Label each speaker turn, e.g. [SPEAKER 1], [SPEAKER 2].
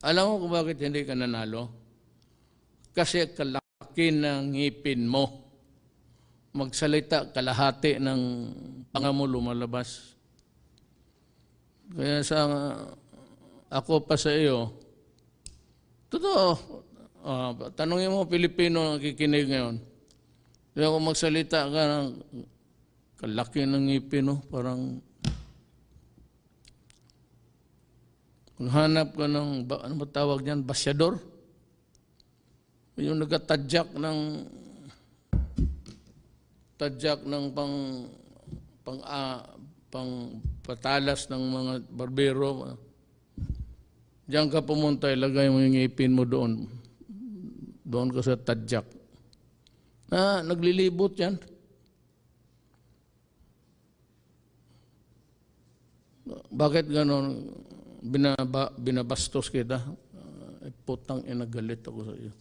[SPEAKER 1] Alam mo kung bakit hindi ka nanalo? Kasi kalaki ng ngipin mo. Magsalita, kalahati ng panga mo lumalabas. Kaya ako pa sa iyo, totoo, tanongin mo Pilipino ang nakikinig ngayon. Kaya kung magsalita ka ng kalaki ng ngipin mo, parang hanap ka ng, ano ba tawag niyan, basyador? Yung nagtatadyak ng pang patalas ng mga barbero. Diyan ka pumunta, ilagay mo yung ngipin mo doon. Doon ka sa tadyak. Naglilibot yan. Bakit ganon? Binabastos kita? Putang ina, galit ako sa iyo.